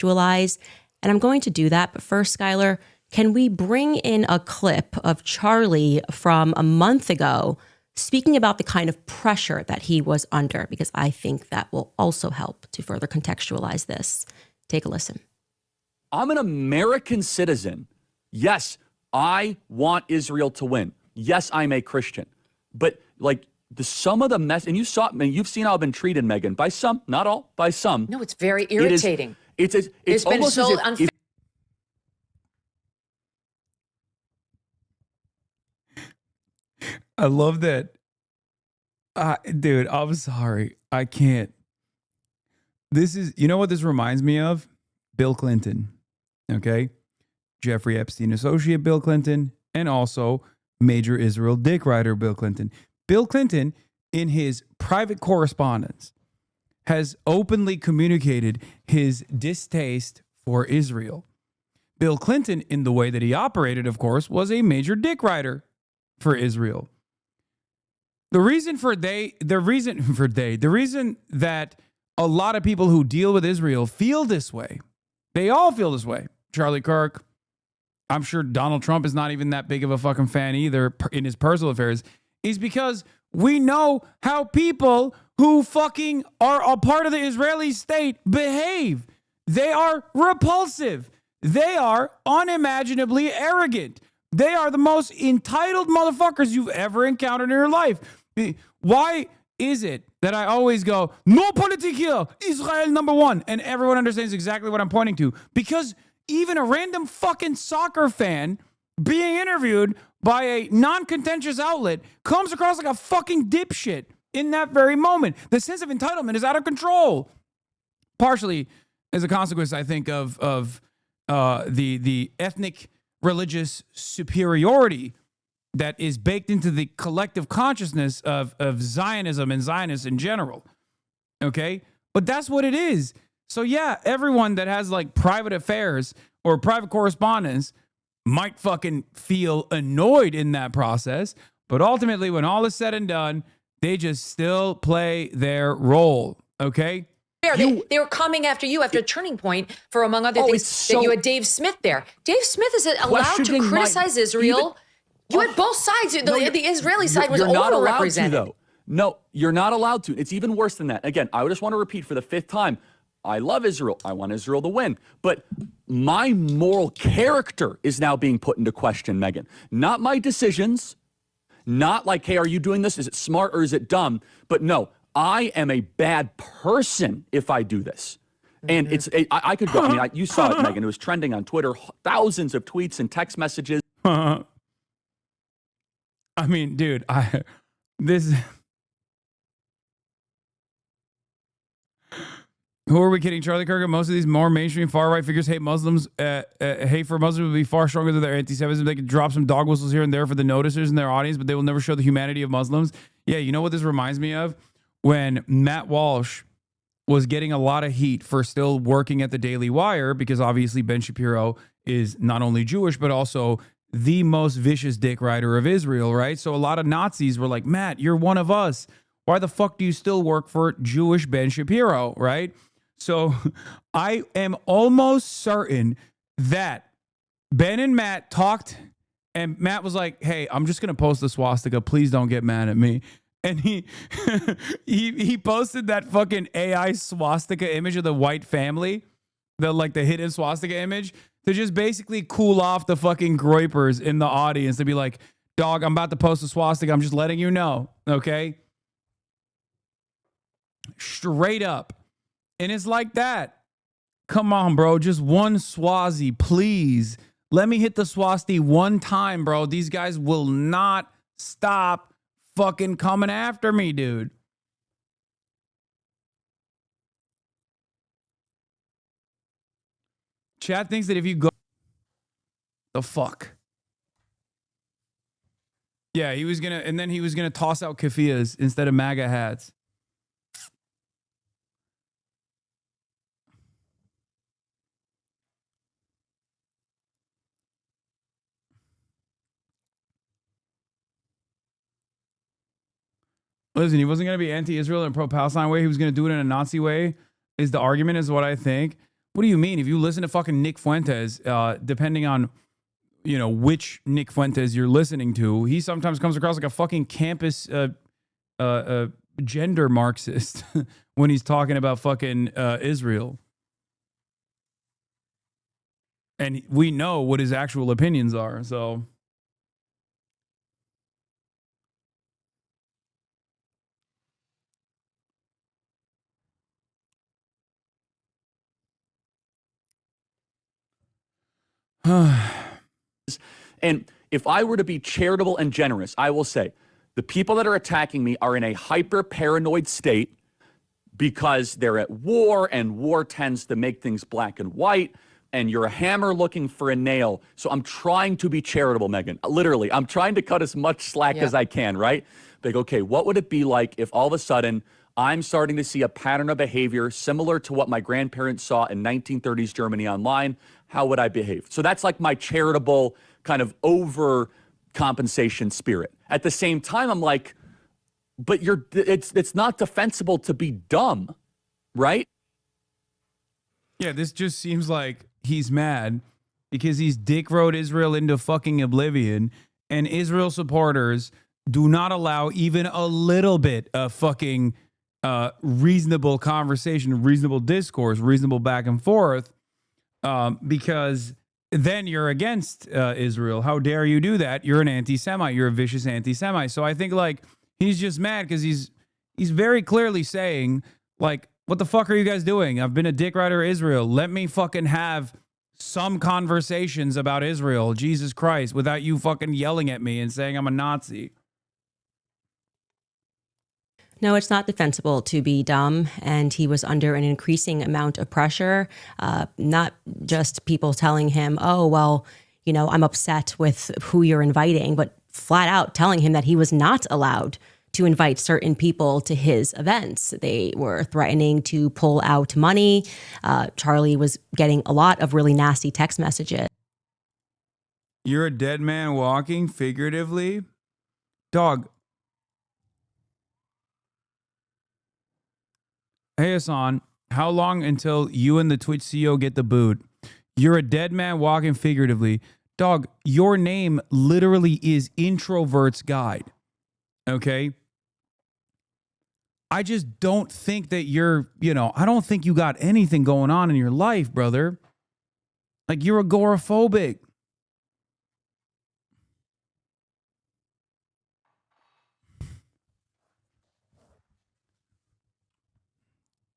contextualize. And I'm going to do that. But first, Skylar, can we bring in a clip of Charlie from a month ago speaking about the kind of pressure that he was under? Because I think that will also help to further contextualize this. Take a listen. I'm an American citizen. Yes, I want Israel to win. Yes, I'm a Christian. But like some of the mess, and you've seen how I've been treated, Megan, by some, not all, by some. No, it's very irritating. It's been almost so as unfair. I love that. Dude, I'm sorry. I can't. This is, you know what this reminds me of? Bill Clinton. Okay? Jeffrey Epstein associate Bill Clinton, and also major Israel dick rider Bill Clinton. Bill Clinton, in his private correspondence, has openly communicated his distaste for Israel. Bill Clinton, in the way that he operated, of course, was a major dick rider for Israel. The reason that a lot of people who deal with Israel feel this way, they all feel this way. Charlie Kirk, I'm sure Donald Trump is not even that big of a fucking fan either in his personal affairs, is because we know how people who fucking are a part of the Israeli state behave. They are repulsive. They are unimaginably arrogant. They are the most entitled motherfuckers you've ever encountered in your life. Why is it that I always go, no politique here, Israel number one, and everyone understands exactly what I'm pointing to? Because even a random fucking soccer fan being interviewed by a non-contentious outlet comes across like a fucking dipshit in that very moment. The sense of entitlement is out of control. Partially as a consequence, I think, of the ethnic religious superiority that is baked into the collective consciousness of Zionism and Zionists in general. Okay? But that's what it is. So yeah, everyone that has like private affairs or private correspondence might fucking feel annoyed in that process. But ultimately, when all is said and done, they just still play their role. Okay? They were coming after you after a turning point for, among other things, that you had Dave Smith there. Dave Smith is allowed to criticize Israel. You had both sides. The Israeli side was overrepresented. Though. No, you're not allowed to. It's even worse than that. Again, I just want to repeat for the fifth time. I love Israel. I want Israel to win. But my moral character is now being put into question, Megan. Not my decisions. Not like, hey, are you doing this? Is it smart or is it dumb? But no, I am a bad person if I do this. And I could go, I mean, you saw it, Megan. It was trending on Twitter, thousands of tweets and text messages. I mean, dude, who are we kidding? Charlie Kirk? Most of these more mainstream far-right figures hate Muslims. Hate for Muslims would be far stronger than their anti-Semitism. They can drop some dog whistles here and there for the noticers in their audience, but they will never show the humanity of Muslims. Yeah, you know what this reminds me of? When Matt Walsh was getting a lot of heat for still working at the Daily Wire, because obviously Ben Shapiro is not only Jewish, but also the most vicious dick rider of Israel, right? So a lot of Nazis were like, Matt, you're one of us. Why the fuck do you still work for Jewish Ben Shapiro, right? So I am almost certain that Ben and Matt talked, and Matt was like, hey, I'm just going to post the swastika. Please don't get mad at me. And he posted that fucking AI swastika image of the white family, the hidden swastika image, to just basically cool off the fucking groypers in the audience, to be like, dog, I'm about to post a swastika. I'm just letting you know, okay? Straight up. And it's like that. Come on, bro. Just one swazi, please. Let me hit the swasti one time, bro. These guys will not stop fucking coming after me, dude. Chad thinks that if you go... The fuck? Yeah, he was gonna... And then he was gonna toss out keffiyehs instead of MAGA hats. Listen, he wasn't going to be anti-Israel and pro-Palestine way. He was going to do it in a Nazi way, is the argument, is what I think. What do you mean? If you listen to fucking Nick Fuentes, depending on, you know, which Nick Fuentes you're listening to, he sometimes comes across like a fucking campus gender Marxist when he's talking about fucking Israel. And we know what his actual opinions are, so. And if I were to be charitable and generous, I will say the people that are attacking me are in a hyper paranoid state because they're at war, and war tends to make things black and white, and you're a hammer looking for a nail. So I'm trying to be charitable, Megan. Literally, I'm trying to cut as much slack as I can, right? Like, okay, what would it be like if all of a sudden I'm starting to see a pattern of behavior similar to what my grandparents saw in 1930s Germany online? How would I behave? So that's like my charitable kind of overcompensation spirit. At the same time, I'm like, but it's not defensible to be dumb, right? Yeah, this just seems like he's mad because he's dick rode Israel into fucking oblivion, and Israel supporters do not allow even a little bit of fucking reasonable conversation, reasonable discourse, reasonable back and forth, because then you're against Israel. How dare you do that? You're an anti-Semite. You're a vicious anti-Semite. So I think like he's just mad because he's very clearly saying like, what the fuck are you guys doing? I've been a dick rider Israel. Let me fucking have some conversations about Israel, Jesus Christ, without you fucking yelling at me and saying I'm a Nazi. No, it's not defensible to be dumb, and he was under an increasing amount of pressure, not just people telling him, oh, well, you know, I'm upset with who you're inviting, but flat out telling him that he was not allowed to invite certain people to his events. They were threatening to pull out money. Charlie was getting a lot of really nasty text messages. You're a dead man walking, figuratively? Dog. Hey, Hassan, how long until you and the Twitch CEO get the boot? You're a dead man walking, figuratively. Dog, your name literally is Introvert's Guide. Okay? I just don't think that I don't think you got anything going on in your life, brother. Like, you're agoraphobic.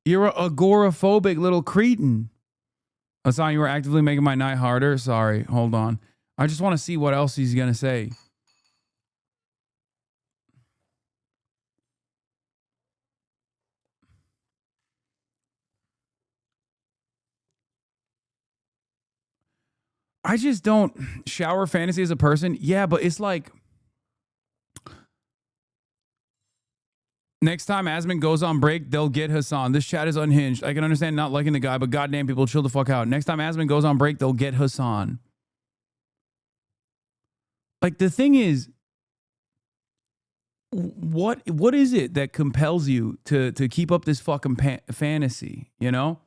You're an agoraphobic little cretin. Hassan, you were actively making my night harder. Sorry, hold on. I just want to see what else he's going to say. I just don't shower fantasy as a person. Yeah, but it's like next time Asman goes on break, they'll get Hassan. This chat is unhinged. I can understand not liking the guy, but goddamn, people chill the fuck out. Next time Asman goes on break, they'll get Hassan. Like, the thing is, what is it that compels you to keep up this fucking fantasy, you know?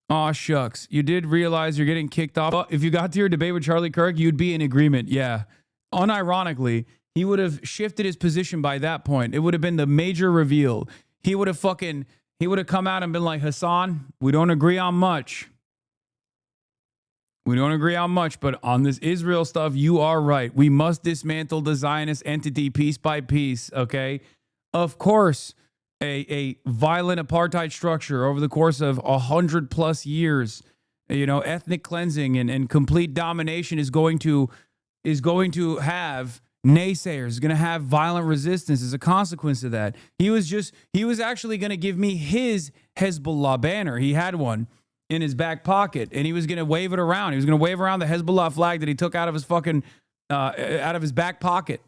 Aw, shucks. You did realize you're getting kicked off. If you got to your debate with Charlie Kirk, you'd be in agreement. Yeah. Unironically, he would have shifted his position by that point. It would have been the major reveal. He would have come out and been like, Hassan, we don't agree on much. We don't agree on much, but on this Israel stuff, you are right. We must dismantle the Zionist entity piece by piece, okay? Of course, a violent apartheid structure over the course of 100+ years, ethnic cleansing and complete domination is going to have naysayers, is going to have violent resistance as a consequence of that. He was actually going to give me his Hezbollah banner. He had one in his back pocket, and he was going to wave it around. He was going to wave around the Hezbollah flag that he took out of his fucking out of his back pocket.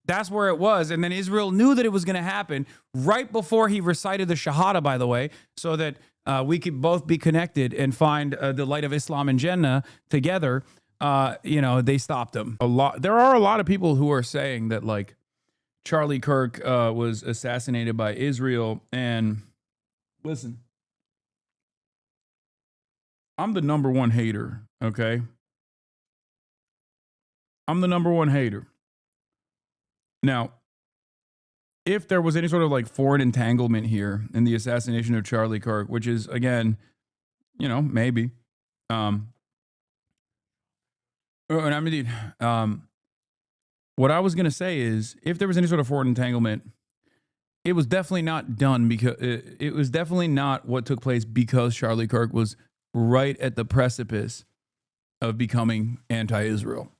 That's where it was. And then Israel knew that it was going to happen right before he recited the Shahada, by the way, so that we could both be connected and find the light of Islam and Jannah together. They stopped him. There are a lot of people who are saying that, like, Charlie Kirk was assassinated by Israel. And listen, I'm the number one hater, okay? I'm the number one hater. Now, if there was any sort of like foreign entanglement here in the assassination of Charlie Kirk, which is, again, maybe. And I mean, what I was going to say is, if there was any sort of foreign entanglement, it was definitely not done because it was definitely not what took place because Charlie Kirk was right at the precipice of becoming anti-Israel.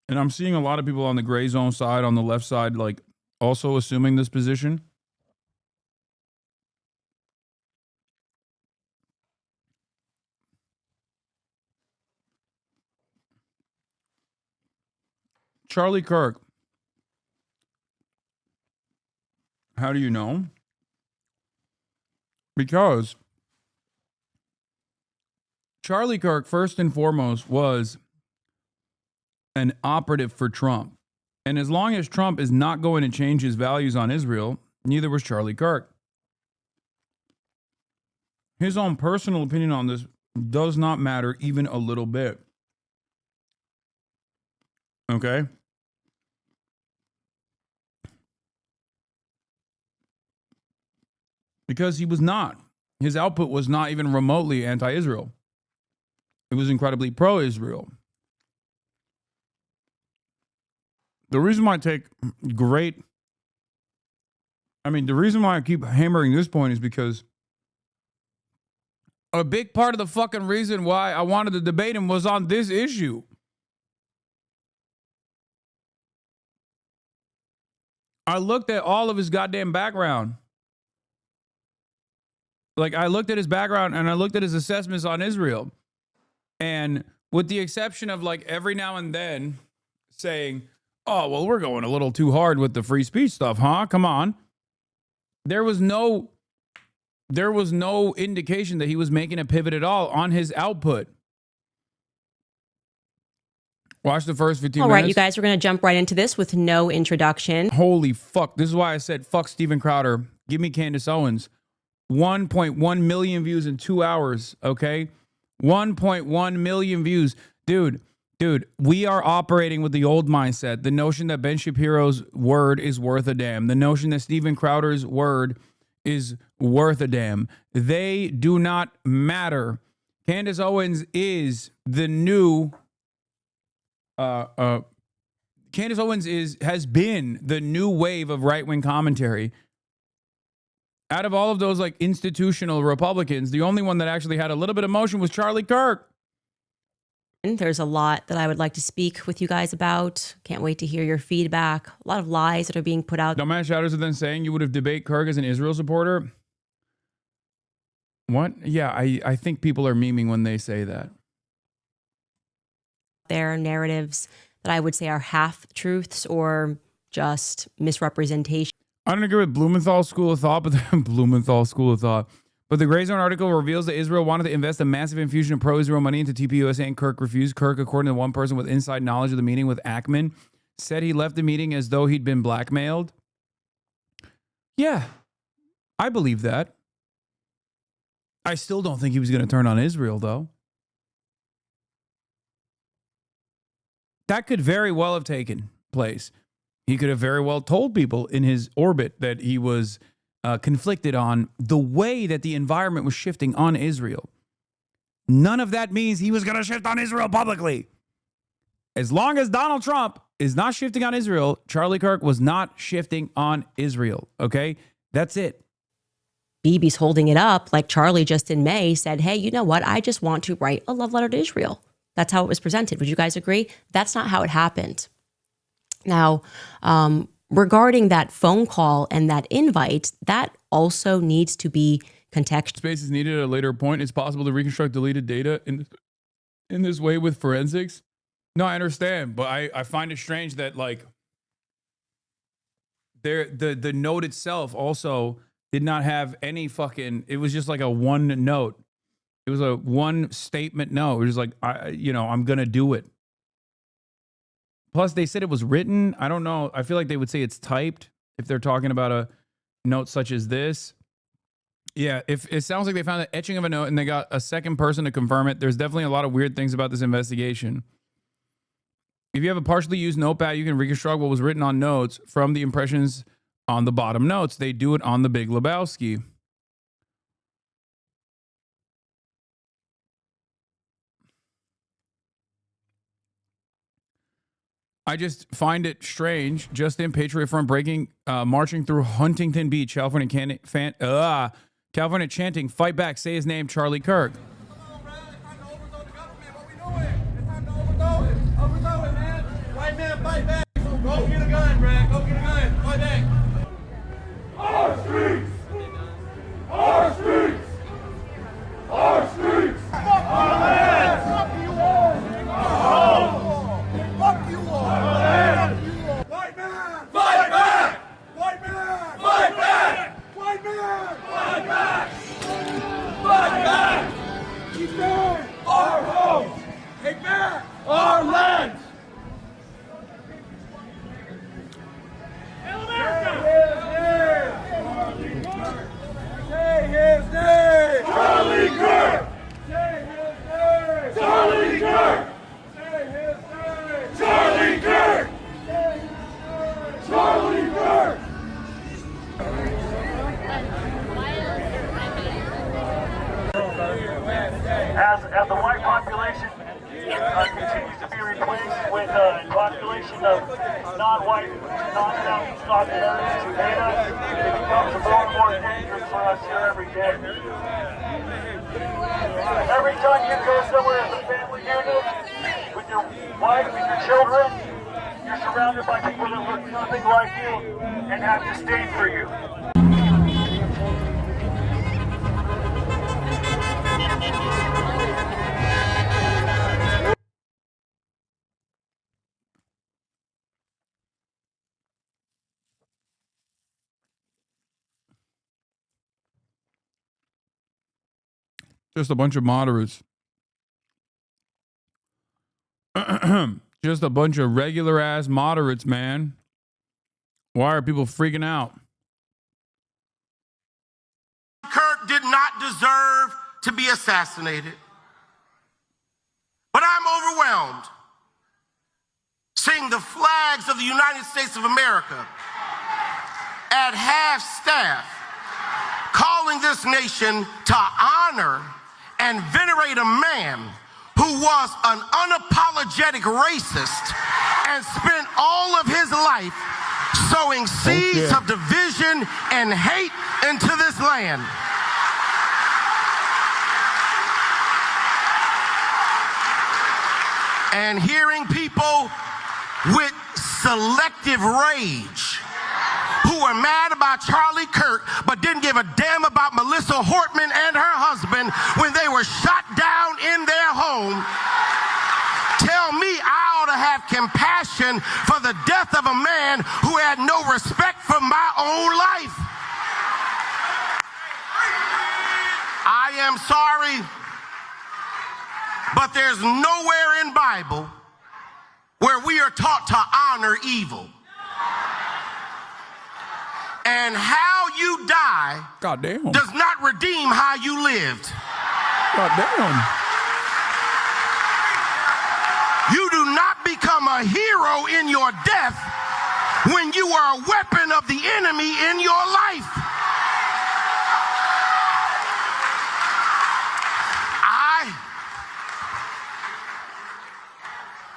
And I'm seeing a lot of people on the gray zone side, on the left side, like also assuming this position. Charlie Kirk. How do you know? Because Charlie Kirk, first and foremost, was an operative for Trump. And as long as Trump is not going to change his values on Israel, neither was Charlie Kirk. His own personal opinion on this does not matter even a little bit. Okay? Because he was not. His output was not even remotely anti-Israel. It was incredibly pro-Israel. The reason why the reason why I keep hammering this point is because a big part of the fucking reason why I wanted to debate him was on this issue. I looked at all of his goddamn background. Like, I looked at his background and I looked at his assessments on Israel. And with the exception of like every now and then saying, oh, well, we're going a little too hard with the free speech stuff, huh? Come on. There was no indication that he was making a pivot at all on his output. Watch the first 15 minutes. All right, you guys, we're going to jump right into this with no introduction. Holy fuck. This is why I said, fuck Steven Crowder. Give me Candace Owens. 1.1 million views in 2 hours, okay? 1.1 million views. Dude, we are operating with the old mindset. The notion that Ben Shapiro's word is worth a damn. The notion that Steven Crowder's word is worth a damn. They do not matter. Candace Owens is the new... Candace Owens has been the new wave of right-wing commentary. Out of all of those like institutional Republicans, the only one that actually had a little bit of motion was Charlie Kirk. There's a lot that I would like to speak with you guys about. Can't wait to hear your feedback. A lot of lies that are being put out. Dumbass Shadows are then saying you would have debate Kirk as an Israel supporter. What? Yeah, I think people are memeing when they say that. There are narratives that I would say are half-truths or just misrepresentation. I don't agree with Blumenthal's school of thought, but But the Gray Zone article reveals that Israel wanted to invest a massive infusion of pro-Israel money into TPUSA, and Kirk refused. Kirk, according to one person with inside knowledge of the meeting with Ackman, said he left the meeting as though he'd been blackmailed. Yeah, I believe that. I still don't think he was going to turn on Israel, though. That could very well have taken place. He could have very well told people in his orbit that he was conflicted on the way that the environment was shifting on Israel. None of that means he was going to shift on Israel publicly. As long as Donald Trump is not shifting on Israel, Charlie Kirk was not shifting on Israel. Okay? That's it. Bibi's holding it up like Charlie just in May said, hey, you know what? I just want to write a love letter to Israel. That's how it was presented. Would you guys agree? That's not how it happened. Now, regarding that phone call and that invite, that also needs to be contextual. Space is needed at a later point. It's possible to reconstruct deleted data in this way with forensics. No, I understand, but I find it strange that like the note itself also did not have any fucking. It was just like a one note. It was a one statement note. It was like I'm gonna do it. Plus, they said it was written. I don't know. I feel like they would say it's typed if they're talking about a note such as this. Yeah, if it sounds like they found an etching of a note and they got a second person to confirm it, there's definitely a lot of weird things about this investigation. If you have a partially used notepad, you can reconstruct what was written on notes from the impressions on the bottom notes. They do it on The Big Lebowski. I just find it strange. Justin, Patriot Front marching through Huntington Beach, California, California chanting, "Fight back, say his name, Charlie Kirk." White man, fight back. Go get a gun, Brad. Go get a gun. Fight back. Our streets! Our streets! Our streets! Our land! Fuck you all! Fuck you all! White man! Fight back! White man! Fight back! White man! Fight back! Fight back! Defend our homes! Take back our land! Say his name! Charlie Kirk! Say his name! Charlie Kirk! Say his name! Charlie Kirk! Say his name! Charlie Kirk! As the white population continues to be replaced with a population of non-white, non-Southeast Southerners who hate us, it becomes more and more dangerous for us here every day. Every time you go somewhere as a family unit, with your wife and your children, you're surrounded by people that look nothing like you and have disdain for you. Just a bunch of moderates. Just a bunch of regular ass moderates, man. Why are people freaking out? Kirk did not deserve to be assassinated. But I'm overwhelmed seeing the flags of the United States of America at half staff, calling this nation to honor and venerate a man who was an unapologetic racist and spent all of his life sowing seeds of division and hate into this land. And hearing people with selective rage who are mad about Charlie Kirk but didn't give a damn about Melissa Hortman and her husband when they were shot down in their home, tell me I ought to have compassion for the death of a man who had no respect for my own life. I am sorry, but there's nowhere in Bible where we are taught to honor evil. And how you die Goddamn. does not redeem how you lived. Goddamn. You do not become a hero in your death when you are a weapon of the enemy in your life.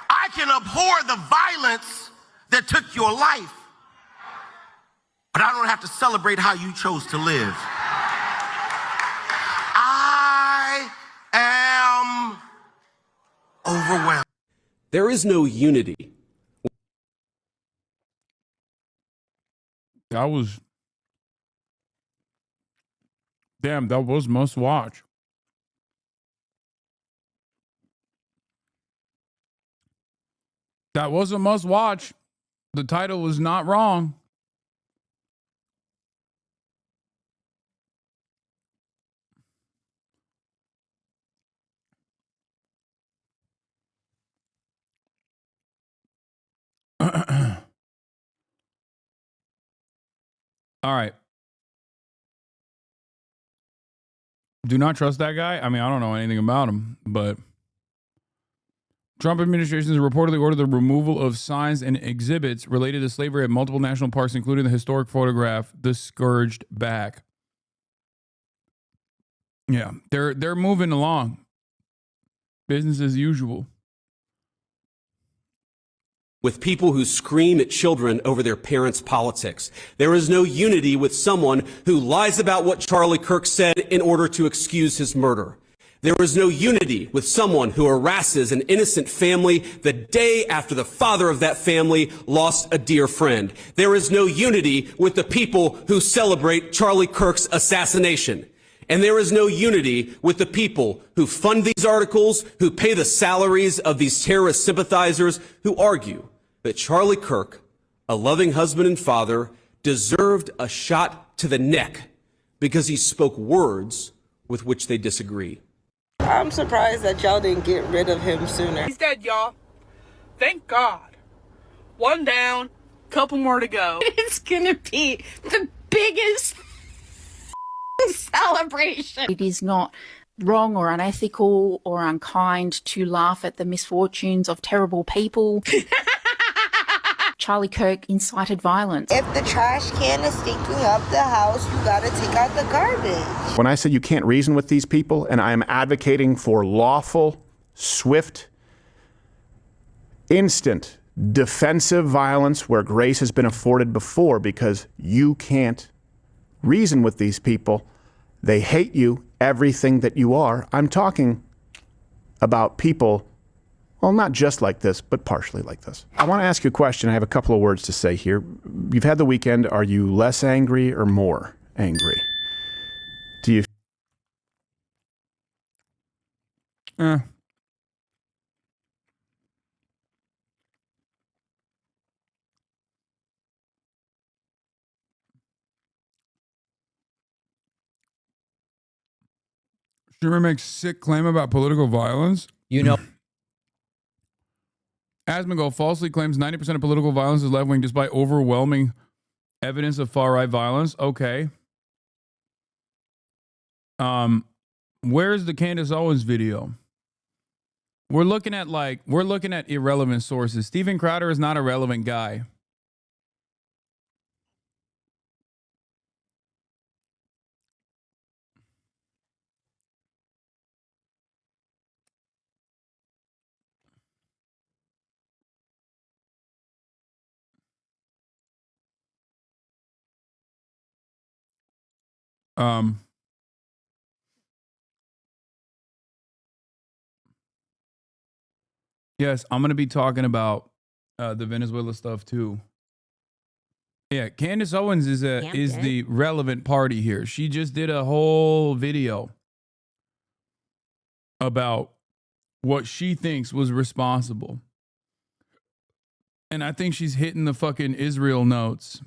I can abhor the violence that took your life, but I don't have to celebrate how you chose to live. I am overwhelmed. There is no unity. That was must watch. That was a must watch. The title was not wrong. All right. Do not trust that guy. I mean, I don't know anything about him, but Trump administration has reportedly ordered the removal of signs and exhibits related to slavery at multiple national parks, including the historic photograph, "The Scourged Back." Yeah, they're moving along. Business as usual. With people who scream at children over their parents' politics. There is no unity with someone who lies about what Charlie Kirk said in order to excuse his murder. There is no unity with someone who harasses an innocent family the day after the father of that family lost a dear friend. There is no unity with the people who celebrate Charlie Kirk's assassination. And there is no unity with the people who fund these articles, who pay the salaries of these terrorist sympathizers, who argue that Charlie Kirk, a loving husband and father, deserved a shot to the neck because he spoke words with which they disagree. I'm surprised that y'all didn't get rid of him sooner. He's dead, y'all. Thank God. One down, couple more to go. It's gonna be the biggest celebration. It is not wrong or unethical or unkind to laugh at the misfortunes of terrible people. Charlie Kirk incited violence. If the trash can is stinking up the house, you gotta take out the garbage. When I said you can't reason with these people, and I am advocating for lawful, swift, instant, defensive violence where grace has been afforded before, because you can't reason with these people. They hate you, everything that you are. I'm talking about people, well, not just like this, but partially like this. I want to ask you a question. I have a couple of words to say here. You've had the weekend. Are you less angry or more angry? Do you? Schumer makes sick claim about political violence. You know. Asmongold falsely claims 90% of political violence is left-wing despite overwhelming evidence of far-right violence. Okay. Where's the Candace Owens video? We're looking at irrelevant sources. Steven Crowder is not a relevant guy. Yes, I'm going to be talking about the Venezuela stuff too. Yeah, Candace Owens is the relevant party here. She just did a whole video about what she thinks was responsible. And I think she's hitting the fucking Israel notes.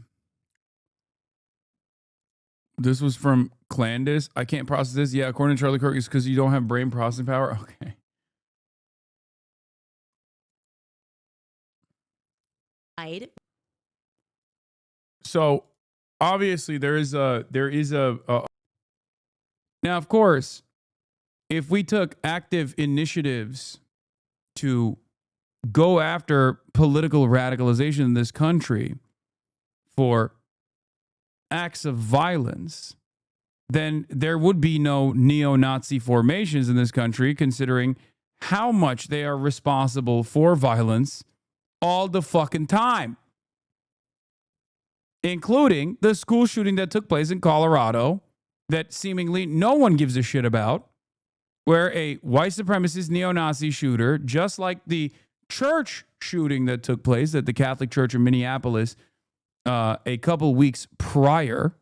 This was from Clandis. I can't process this. Yeah, according to Charlie Kirk, it's because you don't have brain processing power. Okay. So obviously there is a now, of course, if we took active initiatives to go after political radicalization in this country for acts of violence, then there would be no neo-Nazi formations in this country, considering how much they are responsible for violence all the fucking time, including the school shooting that took place in Colorado that seemingly no one gives a shit about, where a white supremacist neo-Nazi shooter, just like the church shooting that took place at the Catholic Church in Minneapolis a couple weeks prior,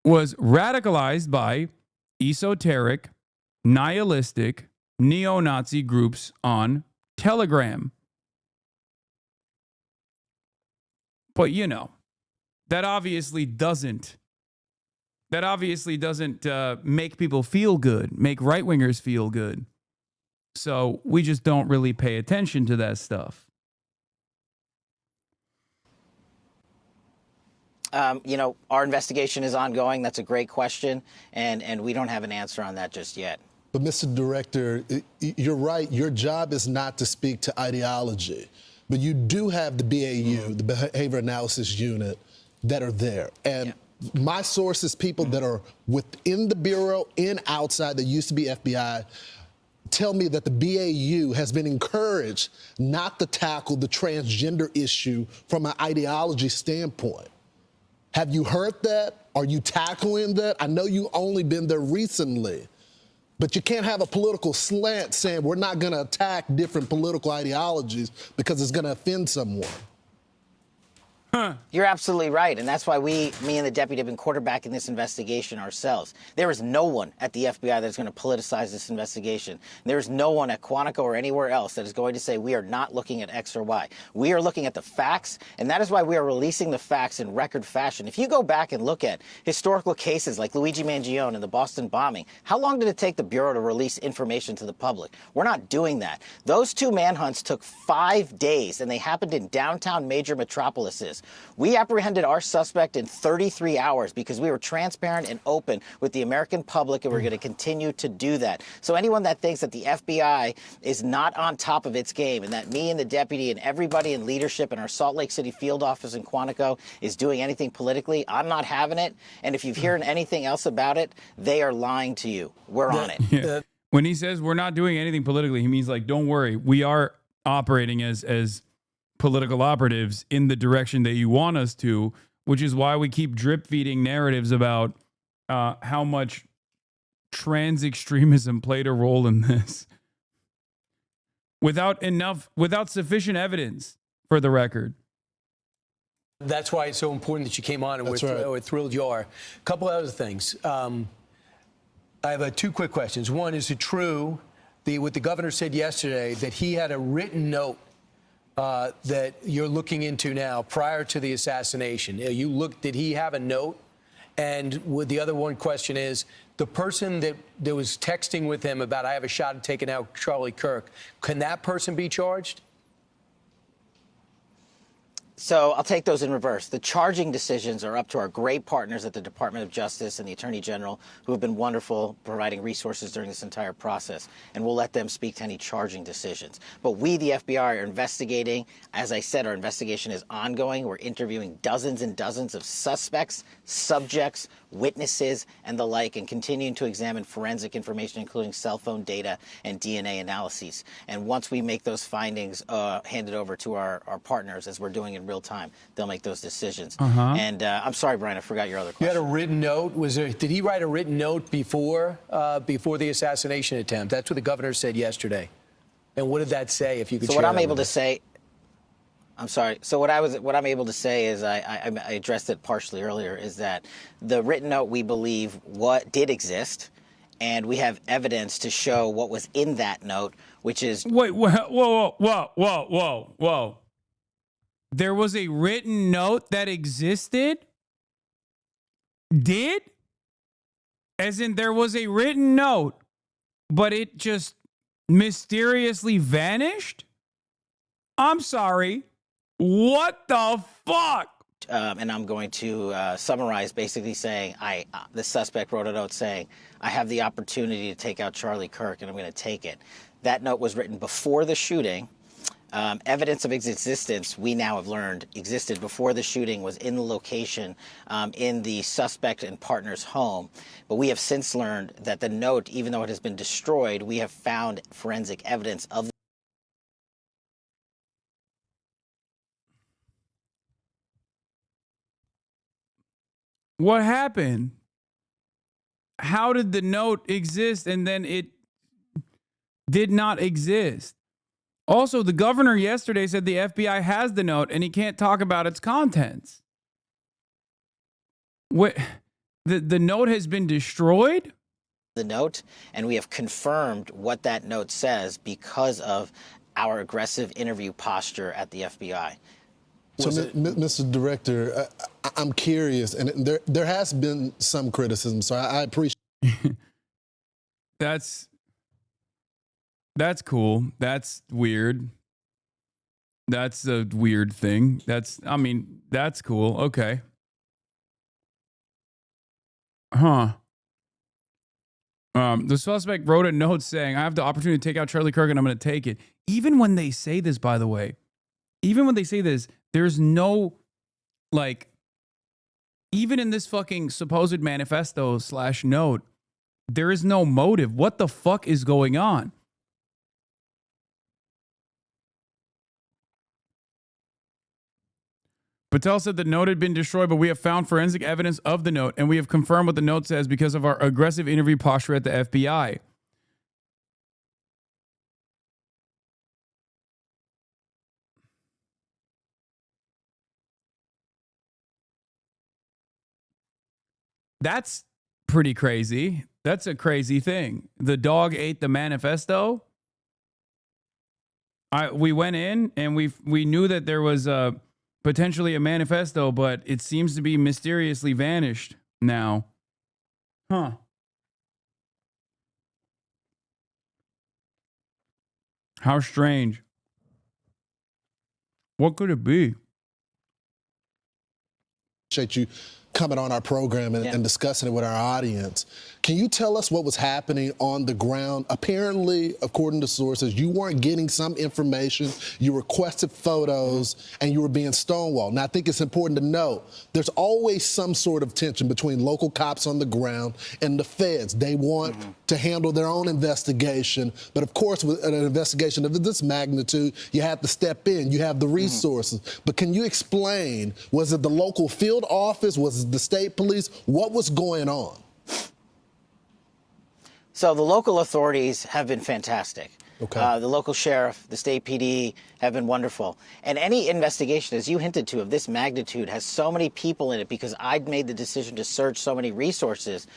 was radicalized by esoteric, nihilistic, neo-Nazi groups on Telegram. But you know, that obviously doesn't make people feel good, make right-wingers feel good. So we just don't really pay attention to that stuff. Our investigation is ongoing. That's a great question, and we don't have an answer on that just yet. But Mr. Director, you're right. Your job is not to speak to ideology, but you do have the BAU, the Behavior Analysis Unit, that are there. And my sources, people that are within the Bureau and outside that used to be FBI, tell me that the BAU has been encouraged not to tackle the transgender issue from an ideology standpoint. Have you heard that? Are you tackling that? I know you only been there recently, but you can't have a political slant saying we're not going to attack different political ideologies because it's going to offend someone. You're absolutely right, and that's why me and the deputy have been quarterbacking this investigation ourselves. There is no one at the FBI that's going to politicize this investigation. There is no one at Quantico or anywhere else that is going to say we are not looking at X or Y. We are looking at the facts, and that is why we are releasing the facts in record fashion. If you go back and look at historical cases like Luigi Mangione and the Boston bombing, how long did it take the Bureau to release information to the public? We're not doing that. Those two manhunts took 5 days, and they happened in downtown major metropolises. We apprehended our suspect in 33 hours because we were transparent and open with the American public, and we're going to continue to do that. So anyone that thinks that the FBI is not on top of its game and that me and the deputy and everybody in leadership in our Salt Lake City field office in Quantico is doing anything politically, I'm not having it. And if you've heard anything else about it, they are lying to you. We're on it. Yeah. When he says we're not doing anything politically, he means like, don't worry, we are operating as political operatives in the direction that you want us to, which is why we keep drip feeding narratives about how much trans extremism played a role in this without sufficient evidence, for the record. That's why it's so important that you came on, and we're thrilled you are. A couple other things. I have two quick questions. One, is it true what the governor said yesterday, that he had a written note that you're looking into now prior to the assassination? Did he have a note? And the other one question is, the person that was texting with him about I have a shot at taking out Charlie Kirk, can that person be charged? So I'll take those in reverse. The charging decisions are up to our great partners at the Department of Justice and the Attorney General, who have been wonderful providing resources during this entire process, and we'll let them speak to any charging decisions. But we, the FBI, are investigating. As I said, our investigation is ongoing. We're interviewing dozens and dozens of suspects, subjects, witnesses, and the like, and continuing to examine forensic information, including cell phone data and DNA analyses. And once we make those findings handed over to our partners, as we're doing in real time, they'll make those decisions. And I'm sorry, Brian, I forgot your other question. You had a written note. Did he write a written note before the assassination attempt? That's what the governor said yesterday. And what did that say? If you could. So what I'm able to say. I'm sorry. So what I'm able to say is I addressed it partially earlier, is that the written note, we believe, did exist, and we have evidence to show what was in that note, which is Whoa. There was a written note that existed? Did? As in there was a written note, but it just mysteriously vanished? I'm sorry. What the fuck? And I'm going to summarize, basically saying the suspect wrote a note saying, I have the opportunity to take out Charlie Kirk, and I'm going to take it. That note was written before the shooting. Evidence of its existence, we now have learned, existed before the shooting, was in the location in the suspect and partner's home. But we have since learned that the note, even though it has been destroyed, we have found forensic evidence of. What happened? How did the note exist and then it did not exist? Also, the governor yesterday said the FBI has the note and he can't talk about its contents. What? The note has been destroyed? The note, and we have confirmed what that note says because of our aggressive interview posture at the FBI. So, Mr. Director, I'm curious, and there has been some criticism, so I appreciate. That's cool. That's weird. That's a weird thing. That's cool. Okay. The suspect wrote a note saying, I have the opportunity to take out Charlie Kirk and I'm going to take it. Even when they say this, by the way, even when they say this, there's no, like, even in this fucking supposed manifesto / note, there is no motive. What the fuck is going on? Patel said the note had been destroyed, but we have found forensic evidence of the note, and we have confirmed what the note says because of our aggressive interview posture at the FBI. That's pretty crazy. That's a crazy thing. The dog ate the manifesto. We went in and we knew that there was potentially a manifesto, but it seems to be mysteriously vanished now. Huh. How strange. What could it be? Appreciate you coming on our program and discussing it with our audience. Can you tell us what was happening on the ground? Apparently, according to sources, you weren't getting some information, you requested photos, and you were being stonewalled. Now, I think it's important to note, there's always some sort of tension between local cops on the ground and the feds. They want to handle their own investigation, but of course, with an investigation of this magnitude, you have to step in, you have the resources. But can you explain, was it the local field office, was it the state police? What was going on? So the local authorities have been fantastic. Okay. The local sheriff, the state PD have been wonderful. And any investigation, as you hinted to, of this magnitude has so many people in it because I'd made the decision to surge so many resources.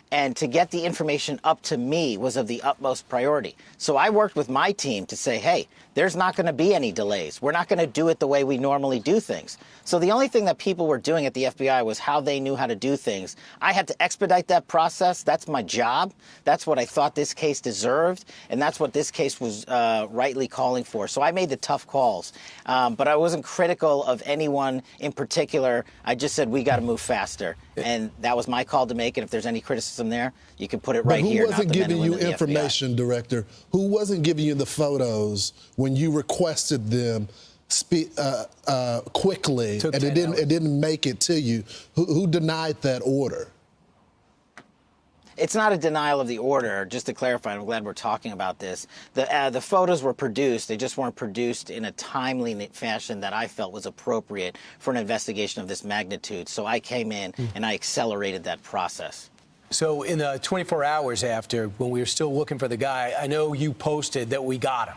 And to get the information up to me was of the utmost priority. So I worked with my team to say, hey, there's not going to be any delays. We're not going to do it the way we normally do things. So the only thing that people were doing at the FBI was how they knew how to do things. I had to expedite that process. That's my job. That's what I thought this case deserved. And that's what this case was rightly calling for. So I made the tough calls. But I wasn't critical of anyone in particular. I just said, we got to move faster. And that was my call to make. And if there's any criticism there, you can put it right here. Who wasn't giving you information, Director? Who wasn't giving you the photos when you requested them quickly and it didn't make it to you? Who denied that order? It's not a denial of the order. Just to clarify, I'm glad we're talking about this. The photos were produced. They just weren't produced in a timely fashion that I felt was appropriate for an investigation of this magnitude. So I came in and I accelerated that process. So in the 24 hours after, when we were still looking for the guy, I know you posted that we got him.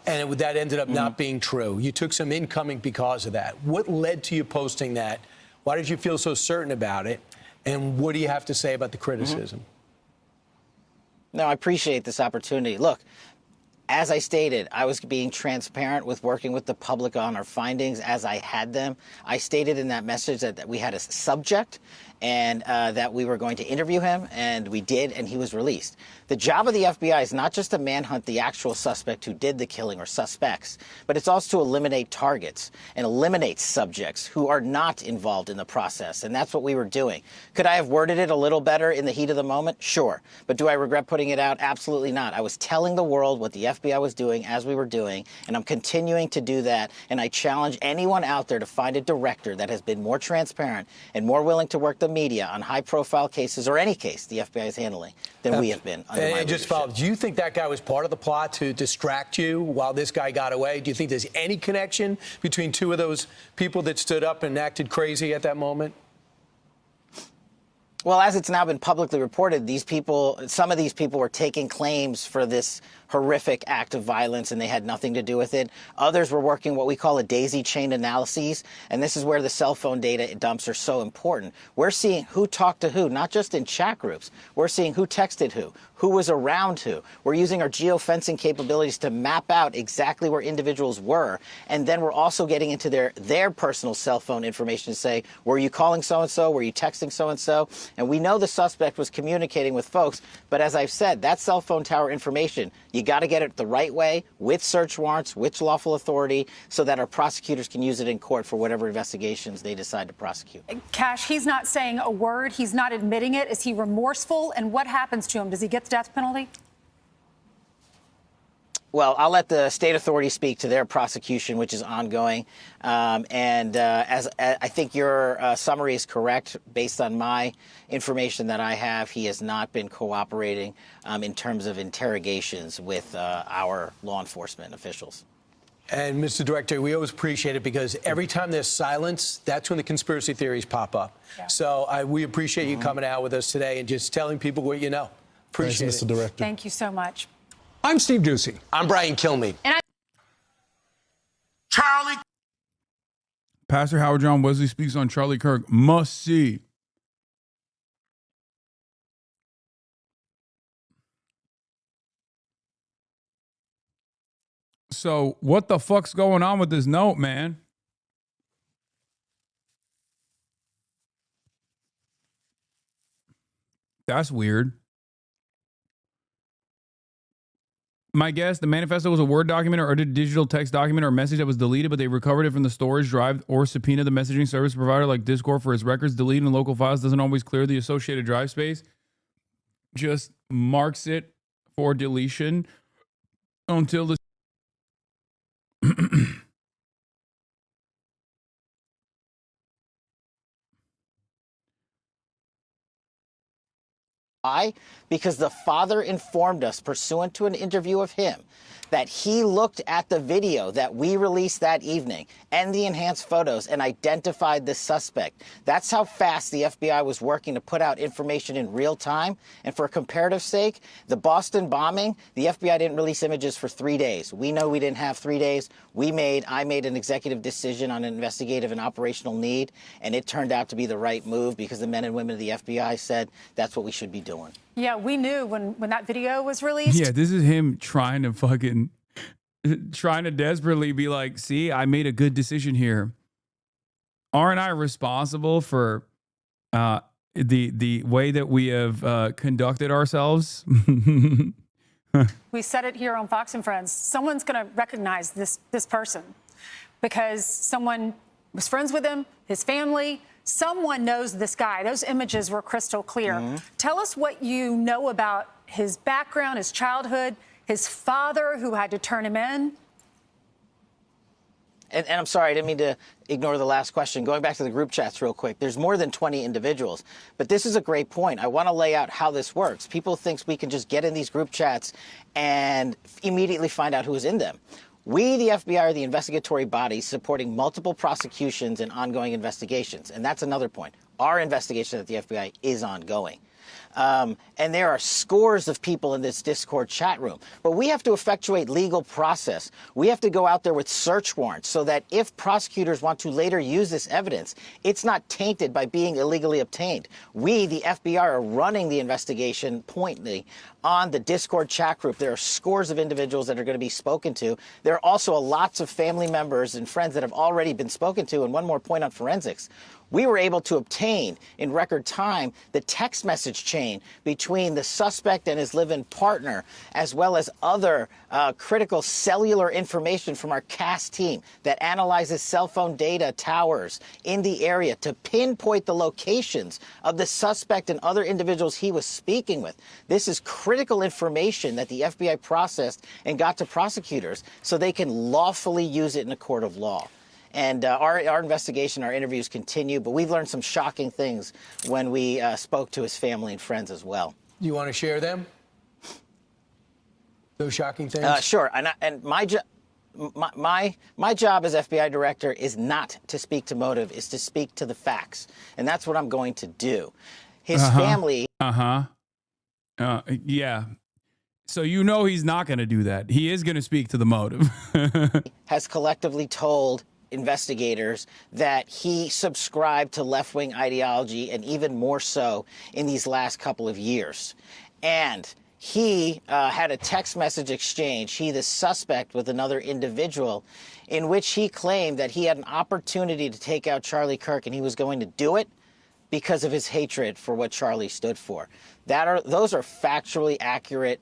And that ended up not being true. You took some incoming because of that. What led to you posting that? Why did you feel so certain about it? And what do you have to say about the criticism? No, I appreciate this opportunity. Look, as I stated, I was being transparent with working with the public on our findings as I had them. I stated in that message that we had a subject and that we were going to interview him, and we did, and he was released. The job of the FBI is not just to manhunt the actual suspect who did the killing or suspects, but it's also to eliminate targets and eliminate subjects who are not involved in the process, and that's what we were doing. Could I have worded it a little better in the heat of the moment? Sure. But do I regret putting it out? Absolutely not. I was telling the world what the FBI was doing as we were doing, and I'm continuing to do that, and I challenge anyone out there to find a director that has been more transparent and more willing to work the media on high-profile cases or any case the FBI is handling than we have been under my leadership. Just follow. Do you think that guy was part of the plot to distract you while this guy got away? Do you think there's any connection between two of those people that stood up and acted crazy at that moment? Well, as it's now been publicly reported, some of these people were taking claims for this horrific act of violence, and they had nothing to do with it. Others were working what we call a daisy chain analyses, and this is where the cell phone data dumps are so important. We're seeing who talked to who, not just in chat groups. We're seeing who texted who was around who. We're using our geofencing capabilities to map out exactly where individuals were, and then we're also getting into their personal cell phone information to say, were you calling so-and-so? Were you texting so-and-so? And we know the suspect was communicating with folks, but as I've said, that cell phone tower information, you got to get it the right way, with search warrants, with lawful authority, so that our prosecutors can use it in court for whatever investigations they decide to prosecute. Cash, he's not saying a word. He's not admitting it. Is he remorseful? And what happens to him? Does he get the death penalty? Well, I'll let the state authorities speak to their prosecution, which is ongoing. As I think your summary is correct, based on my information that I have, he has not been cooperating in terms of interrogations with our law enforcement officials. And Mr. Director, we always appreciate it because every time there's silence, that's when the conspiracy theories pop up. Yeah. So we appreciate you coming out with us today and just telling people what you know. Appreciate it. Mr. Director. Thank you so much. I'm Steve Doocy. I'm Brian Kilmeade. And Charlie. Pastor Howard John Wesley speaks on Charlie Kirk. Must see. So what the fuck's going on with this note, man? That's weird. My guess, the manifesto was a Word document or a digital text document or a message that was deleted, but they recovered it from the storage drive or subpoenaed the messaging service provider like Discord for its records. Deleting local files doesn't always clear the associated drive space. Just marks it for deletion until the... Why? Because the father informed us, pursuant to an interview of him, that he looked at the video that we released that evening and the enhanced photos and identified the suspect. That's how fast the FBI was working to put out information in real time. And for comparative sake, the Boston bombing, the FBI didn't release images for 3 days. We know we didn't have 3 days. I made an executive decision on an investigative and operational need, and it turned out to be the right move because the men and women of the FBI said that's what we should be doing. Yeah, we knew when that video was released. Yeah, this is him trying to desperately be like, see, I made a good decision here. Aren't I responsible for the way that we have conducted ourselves? We said it here on Fox and Friends. Someone's going to recognize this person because someone was friends with him, his family. Someone knows this guy. Those images were crystal clear. Mm-hmm. Tell us what you know about his background, his childhood, his father who had to turn him in. And I'm sorry, I didn't mean to ignore the last question. Going back to the group chats real quick, there's more than 20 individuals. But this is a great point. I want to lay out how this works. People think we can just get in these group chats and immediately find out who is in them. We, the FBI, are the investigatory body supporting multiple prosecutions and ongoing investigations. And that's another point. Our investigation at the FBI is ongoing. And there are scores of people in this Discord chat room. But we have to effectuate legal process. We have to go out there with search warrants so that if prosecutors want to later use this evidence, it's not tainted by being illegally obtained. We, the FBI, are running the investigation pointedly on the Discord chat group. There are scores of individuals that are going to be spoken to. There are also lots of family members and friends that have already been spoken to. And one more point on forensics. We were able to obtain in record time the text message chain between the suspect and his live-in partner, as well as other critical cellular information from our CAS team that analyzes cell phone data towers in the area to pinpoint the locations of the suspect and other individuals he was speaking with. This is critical information that the FBI processed and got to prosecutors so they can lawfully use it in a court of law. And our investigation, our interviews continue, but we've learned some shocking things when we spoke to his family and friends as well. You want to share them? Those shocking things? Sure. And my job as FBI director is not to speak to motive, is to speak to the facts. And that's what I'm going to do. His family. Yeah. So you know he's not going to do that. He is going to speak to the motive. Has collectively told investigators that he subscribed to left-wing ideology, and even more so in these last couple of years. And he had a text message exchange, he the suspect, with another individual, in which he claimed that he had an opportunity to take out Charlie Kirk and he was going to do it because of his hatred for what Charlie stood for. Those are factually accurate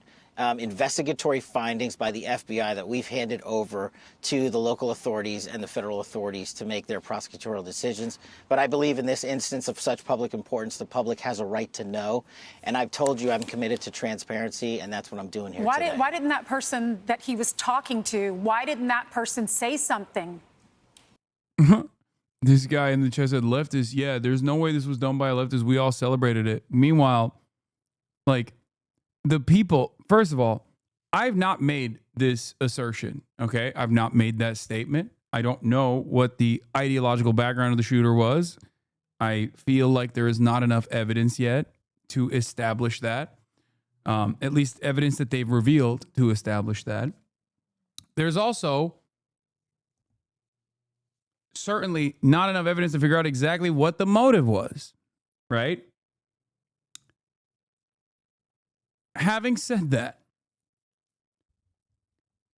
investigatory findings by the FBI that we've handed over to the local authorities and the federal authorities to make their prosecutorial decisions. But I believe in this instance of such public importance, the public has a right to know. And I've told you I'm committed to transparency, and that's what I'm doing here today. Why didn't that person that he was talking to, why didn't that person say something? This guy in the chat said, leftist, yeah, there's no way this was done by a leftist. We all celebrated it. Meanwhile, like, the people, first of all, I've not made this assertion, okay? I've not made that statement. I don't know what the ideological background of the shooter was. I feel like there is not enough evidence yet to establish that. At least evidence that they've revealed to establish that. There's also certainly not enough evidence to figure out exactly what the motive was, right? Having said that,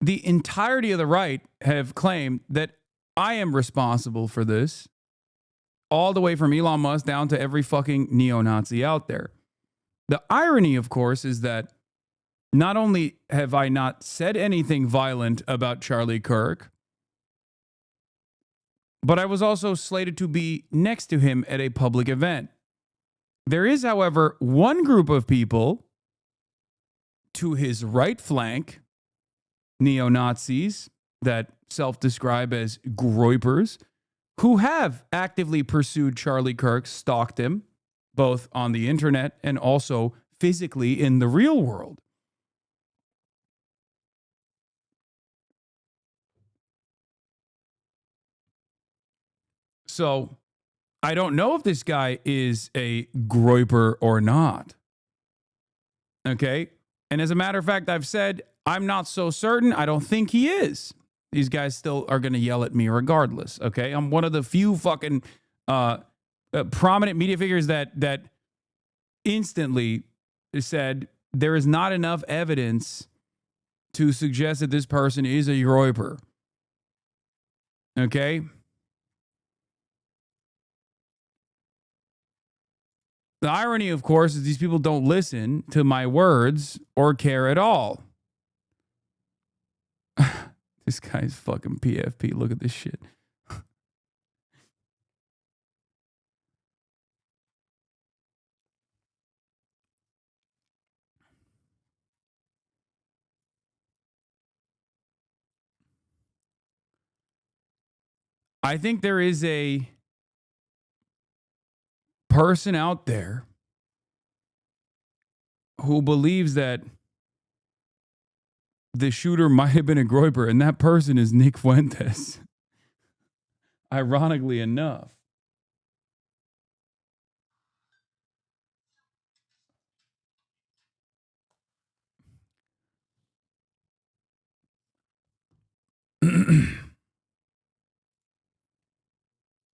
the entirety of the right have claimed that I am responsible for this, all the way from Elon Musk down to every fucking neo-Nazi out there. The irony, of course, is that not only have I not said anything violent about Charlie Kirk, but I was also slated to be next to him at a public event. There is, however, one group of people to his right flank, neo-Nazis that self-describe as groypers, who have actively pursued Charlie Kirk, stalked him, both on the internet and also physically in the real world. So I don't know if this guy is a groyper or not. Okay? And as a matter of fact, I've said, I'm not so certain. I don't think he is. These guys still are going to yell at me regardless. Okay. I'm one of the few fucking prominent media figures that instantly said there is not enough evidence to suggest that this person is a groyper. Okay. The irony, of course, is these people don't listen to my words or care at all. This guy's fucking PFP. Look at this shit. I think there is a person out there who believes that the shooter might have been a groyper, and that person is Nick Fuentes. Ironically enough.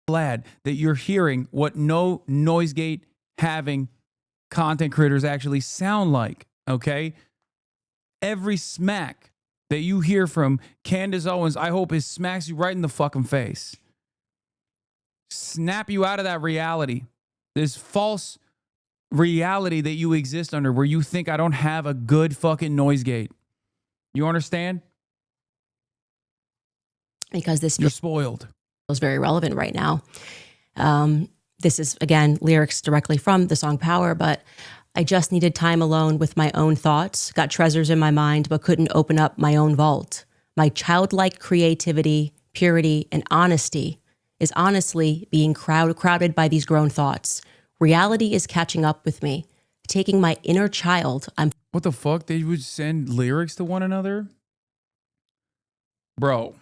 Glad that you're hearing what no noise gate having content creators actually sound like, okay? Every smack that you hear from Candace Owens, I hope it smacks you right in the fucking face. Snap you out of that reality. This false reality that you exist under where you think I don't have a good fucking noise gate. You understand? Because this you're spoiled. Is very relevant right now. This is, again, lyrics directly from the song Power, but I just needed time alone with my own thoughts, got treasures in my mind, but couldn't open up my own vault. My childlike creativity, purity, and honesty is honestly being crowded by these grown thoughts. Reality is catching up with me, taking my inner child. What the fuck? They would send lyrics to one another? Bro.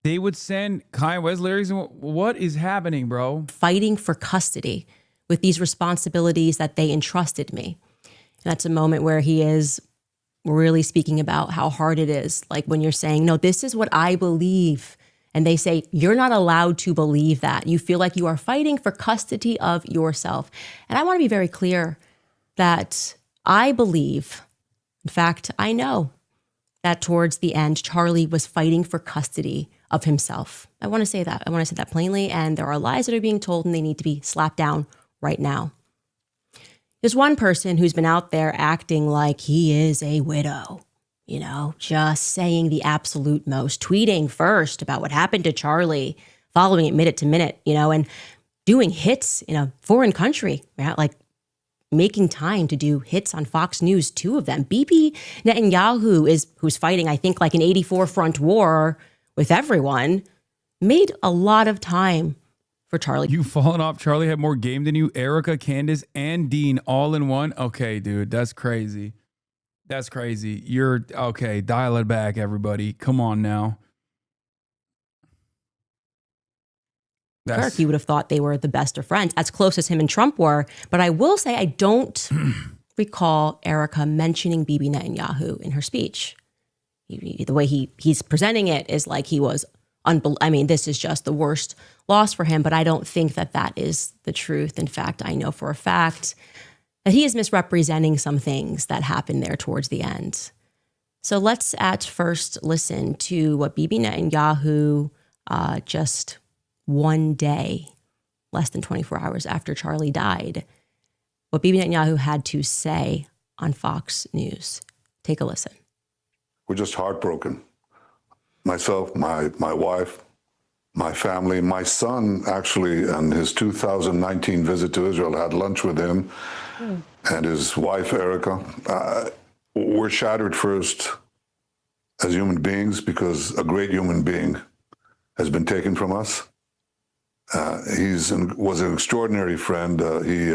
They would send Kanye West lyrics. What is happening, bro? Fighting for custody with these responsibilities that they entrusted me. And that's a moment where he is really speaking about how hard it is. Like when you're saying, no, this is what I believe. And they say, you're not allowed to believe that. You feel like you are fighting for custody of yourself. And I want to be very clear that I believe, in fact, I know that towards the end, Charlie was fighting for custody of himself. I want to say that. I want to say that plainly. And there are lies that are being told and they need to be slapped down right now. There's one person who's been out there acting like he is a widow, you know, just saying the absolute most, tweeting first about what happened to Charlie, following it minute to minute, you know, and doing hits in a foreign country, right? Like making time to do hits on Fox News, 2 of them. Bibi Netanyahu who's fighting, I think, like an 84 front war with everyone, made a lot of time for Charlie. You fallen off. Charlie had more game than you. Erica, Candace, and Dean all in one. Okay, dude, that's crazy. That's crazy. You're okay. Dial it back, everybody. Come on now. Kirk, you would have thought they were the best of friends, as close as him and Trump were. But I will say I don't recall Erica mentioning Bibi Netanyahu in her speech. The way he's presenting it is like he was I mean, this is just the worst loss for him, but I don't think that is the truth. In fact, I know for a fact that he is misrepresenting some things that happened there towards the end. So let's at first listen to what Bibi Netanyahu just one day, less than 24 hours after Charlie died, what Bibi Netanyahu had to say on Fox News. Take a listen. We're just heartbroken. Myself, my wife, my family, my son actually, on his 2019 visit to Israel, had lunch with him and his wife, Erica. We're shattered first as human beings because a great human being has been taken from us. Was an extraordinary friend. He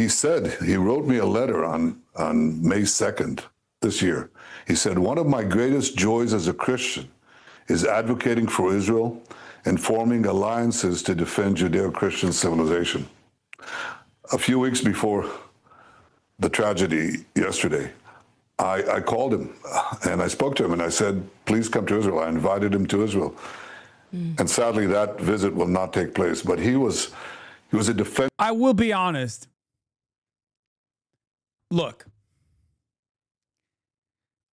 said, he wrote me a letter on May 2nd this year. He said, one of my greatest joys as a Christian is advocating for Israel and forming alliances to defend Judeo-Christian civilization. A few weeks before the tragedy yesterday, I called him and I spoke to him and I said, please come to Israel. I invited him to Israel. And sadly, that visit will not take place. But he was a defense. I will be honest. Look,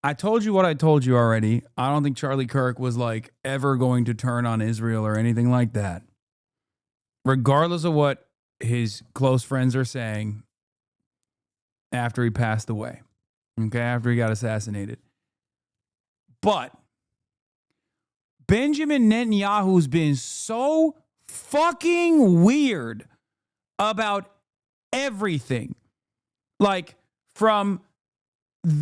I told you what I told you already. I don't think Charlie Kirk was like ever going to turn on Israel or anything like that. Regardless of what his close friends are saying after he passed away. Okay, after he got assassinated. But Benjamin Netanyahu's been so fucking weird about everything. Like, from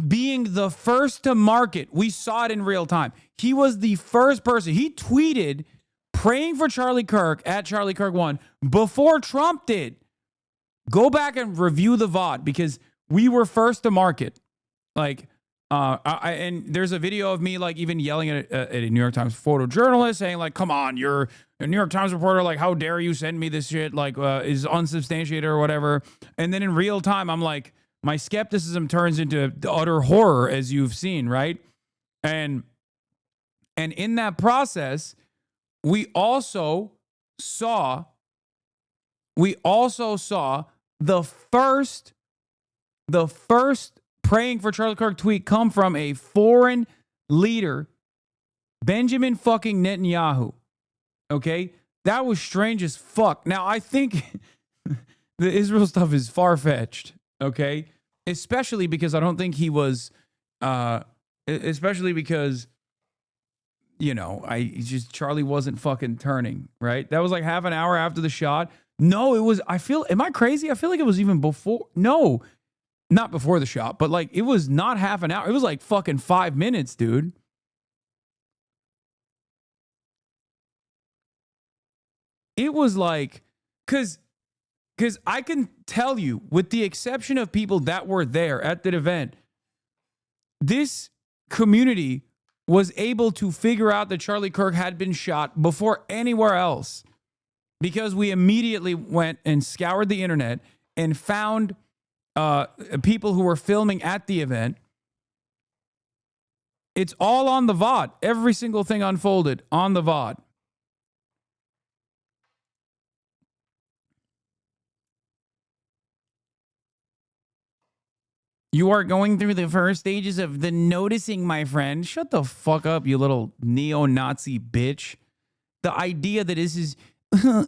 being the first to market, we saw it in real time. He was the first person. He tweeted praying for Charlie Kirk at Charlie Kirk 1 before Trump did. Go back and review the VOD because we were first to market. Like, and there's a video of me like even yelling at a New York Times photojournalist saying like, come on, you're a New York Times reporter. Like, how dare you send me this shit? Like, is unsubstantiated or whatever. And then in real time, I'm like, my skepticism turns into utter horror, as you've seen, right? And in that process, we also saw the first praying for Charlie Kirk tweet come from a foreign leader, Benjamin fucking Netanyahu. Okay? That was strange as fuck. Now, I think the Israel stuff is far-fetched, okay? Especially because I don't think he was, especially because, you know, Charlie wasn't fucking turning, right? That was like half an hour after the shot. No, it was, am I crazy? I feel like it was even before, no, not before the shot, but like it was not half an hour. It was like fucking 5 minutes, dude. It was like, because I can tell you, with the exception of people that were there at the event, this community was able to figure out that Charlie Kirk had been shot before anywhere else because we immediately went and scoured the internet and found people who were filming at the event. It's all on the VOD. Every single thing unfolded on the VOD. You are going through the first stages of the noticing, my friend. Shut the fuck up, you little neo-Nazi bitch. The idea that this is,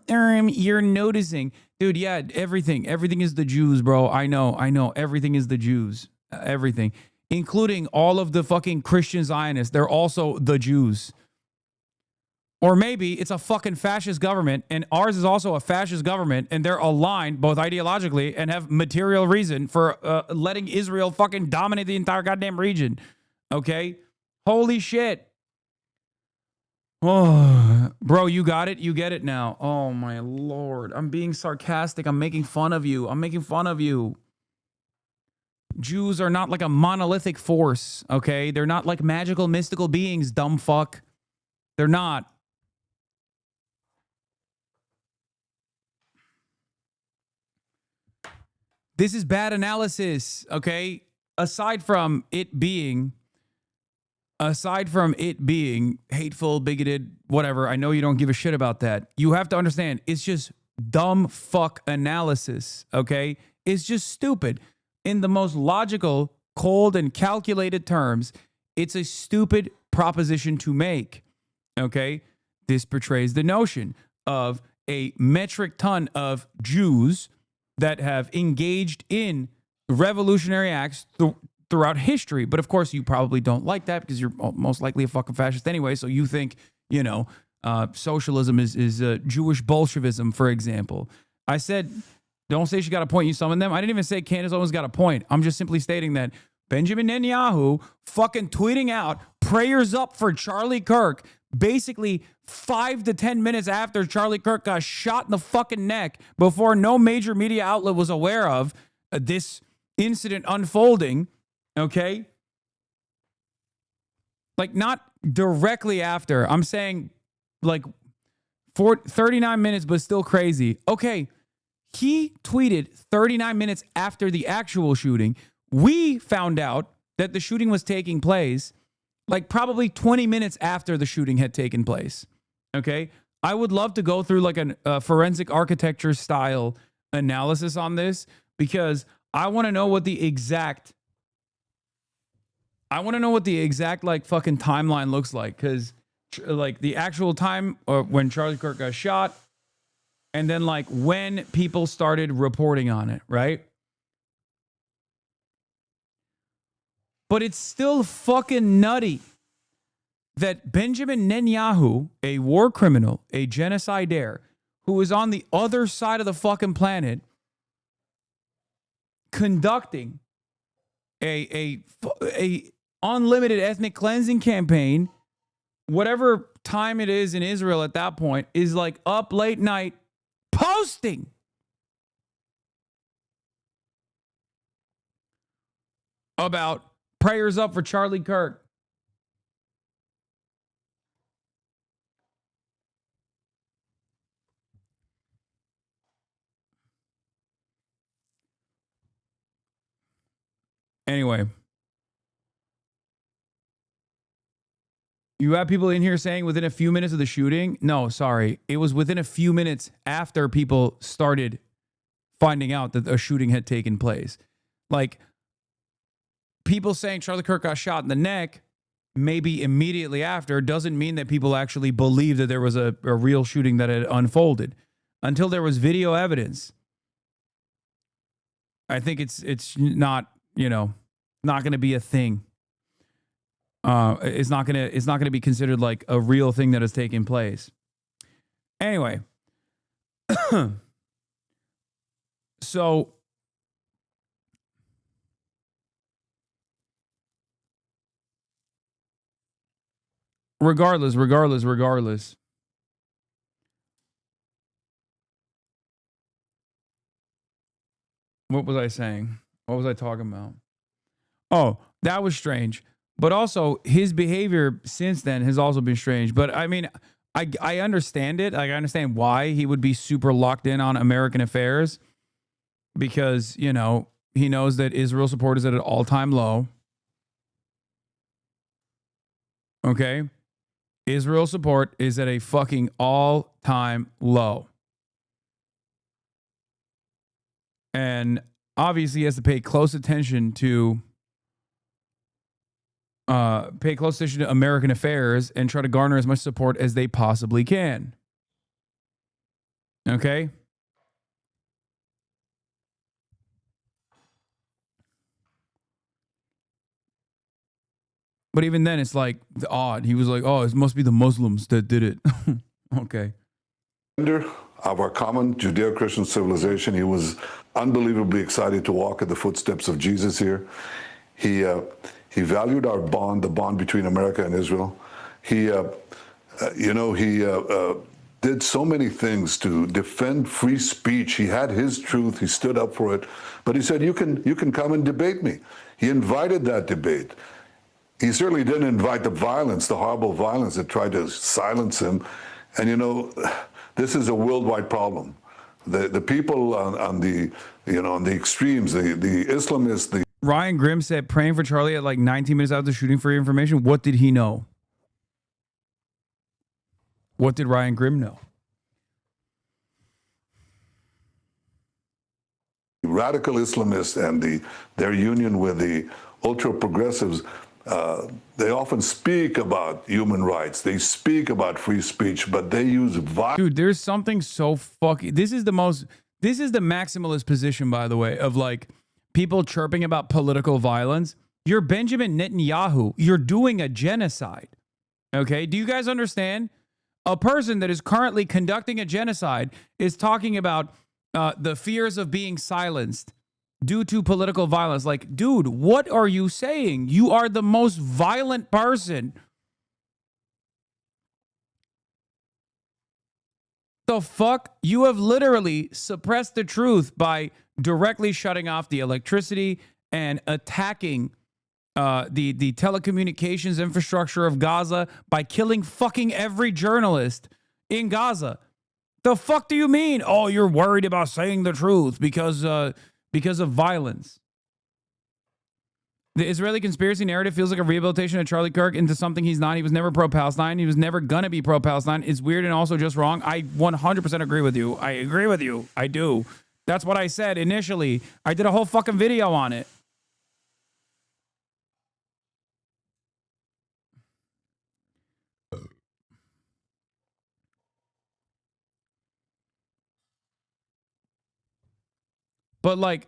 you're noticing. Dude, yeah, everything. Everything is the Jews, bro. I know. Everything is the Jews. Everything. Including all of the fucking Christian Zionists. They're also the Jews. Or maybe it's a fucking fascist government, and ours is also a fascist government, and they're aligned both ideologically and have material reason for letting Israel fucking dominate the entire goddamn region. Okay? Holy shit. Oh, bro, you got it? You get it now. Oh, my Lord. I'm being sarcastic. I'm making fun of you. Jews are not like a monolithic force, okay? They're not like magical, mystical beings, dumb fuck. They're not. This is bad analysis, okay? Aside from it being hateful, bigoted, whatever, I know you don't give a shit about that. You have to understand, it's just dumb fuck analysis, okay? It's just stupid. In the most logical, cold, and calculated terms, it's a stupid proposition to make, okay? This portrays the notion of a metric ton of Jews that have engaged in revolutionary acts throughout history. But of course, you probably don't like that because you're most likely a fucking fascist anyway. So you think, socialism is Jewish Bolshevism, for example. I said, don't say she got a point. You summoned them. I didn't even say Candace Owens got a point. I'm just simply stating that Benjamin Netanyahu fucking tweeting out prayers up for Charlie Kirk basically 5 to 10 minutes after Charlie Kirk got shot in the fucking neck before no major media outlet was aware of this incident unfolding, okay? Like, not directly after. I'm saying, like, 39 minutes, but still crazy. Okay, he tweeted 39 minutes after the actual shooting. We found out that the shooting was taking place like probably 20 minutes after the shooting had taken place. Okay. I would love to go through like a forensic architecture style analysis on this because I want to know what the exact like fucking timeline looks like. Cause like the actual time when Charlie Kirk got shot and then like when people started reporting on it. Right. But it's still fucking nutty that Benjamin Netanyahu, a war criminal, a genocidaire, who is on the other side of the fucking planet, conducting a unlimited ethnic cleansing campaign, whatever time it is in Israel at that point, is like up late night posting about prayers up for Charlie Kirk. Anyway, you have people in here saying within a few minutes of the shooting. No, sorry. It was within a few minutes after people started finding out that a shooting had taken place. Like, people saying Charlie Kirk got shot in the neck maybe immediately after doesn't mean that people actually believe that there was a real shooting that had unfolded until there was video evidence. I think it's not, not going to be a thing. It's not going to be considered like a real thing that has taken place. Anyway, so regardless. What was I saying? What was I talking about? Oh, that was strange. But also, his behavior since then has also been strange. But I mean, I understand it. Like, I understand why he would be super locked in on American affairs because, he knows that Israel support is at an all-time low. Okay? Israel support is at a fucking all-time low. And obviously has to pay close attention to American affairs and try to garner as much support as they possibly can. Okay? But even then, it's like odd. He was like, oh, it must be the Muslims that did it. Okay. Of our common Judeo-Christian civilization, he was unbelievably excited to walk in the footsteps of Jesus here. He valued our bond, the bond between America and Israel. He did so many things to defend free speech. He had his truth. He stood up for it. But he said, you can come and debate me. He invited that debate. He certainly didn't invite the violence, the horrible violence that tried to silence him. And, you know, this is a worldwide problem. The people on the extremes, the Islamists, the Ryan Grimm said praying for Charlie at like 19 minutes after shooting for your information. What did he know? What did Ryan Grimm know? radical Islamists and their union with the ultra-progressives, they often speak about human rights. They speak about free speech, but they use violence. Dude, there's something so fucking... This is the maximalist position, by the way, of like people chirping about political violence. You're Benjamin Netanyahu. You're doing a genocide. Okay? Do you guys understand? A person that is currently conducting a genocide is talking about the fears of being silenced due to political violence. Like, dude, what are you saying? You are the most violent person. The fuck? You have literally suppressed the truth by directly shutting off the electricity and attacking the telecommunications infrastructure of Gaza by killing fucking every journalist in Gaza. The fuck do you mean? Oh, you're worried about saying the truth because of violence. The Israeli conspiracy narrative feels like a rehabilitation of Charlie Kirk into something he's not. He was never pro-Palestine. He was never going to be pro-Palestine. It's weird and also just wrong. I 100% agree with you. I agree with you. I do. That's what I said initially. I did a whole fucking video on it. But like,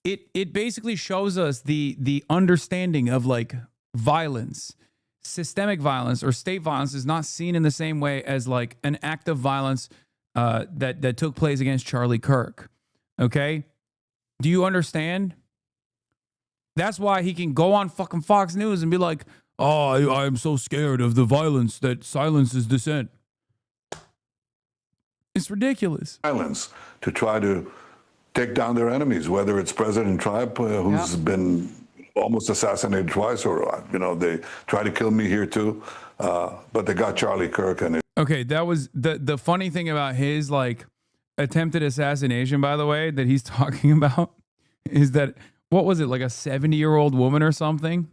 it basically shows us the understanding of like violence. Systemic violence or state violence is not seen in the same way as like an act of violence that took place against Charlie Kirk. Okay? Do you understand? That's why he can go on fucking Fox News and be like, oh, I'm so scared of the violence that silences dissent. It's ridiculous. Violence to try to take down their enemies, whether it's President Trump, who's been almost assassinated twice, or, they tried to kill me here too. But they got Charlie Kirk. Okay, that was the funny thing about his like attempted assassination, by the way, that he's talking about is that, what was it, like a 70-year-old woman or something?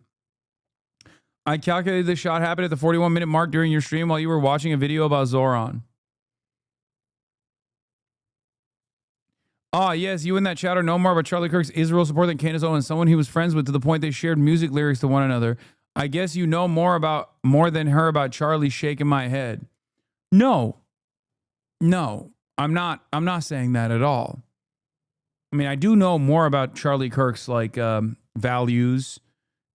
I calculated the shot happened at the 41-minute mark during your stream while you were watching a video about Zoran. Ah, yes, you in that chatter know more about Charlie Kirk's Israel support than Candace Owens, someone he was friends with to the point they shared music lyrics to one another. I guess you know more than her about Charlie shaking my head. No, I'm not saying that at all. I mean, I do know more about Charlie Kirk's like values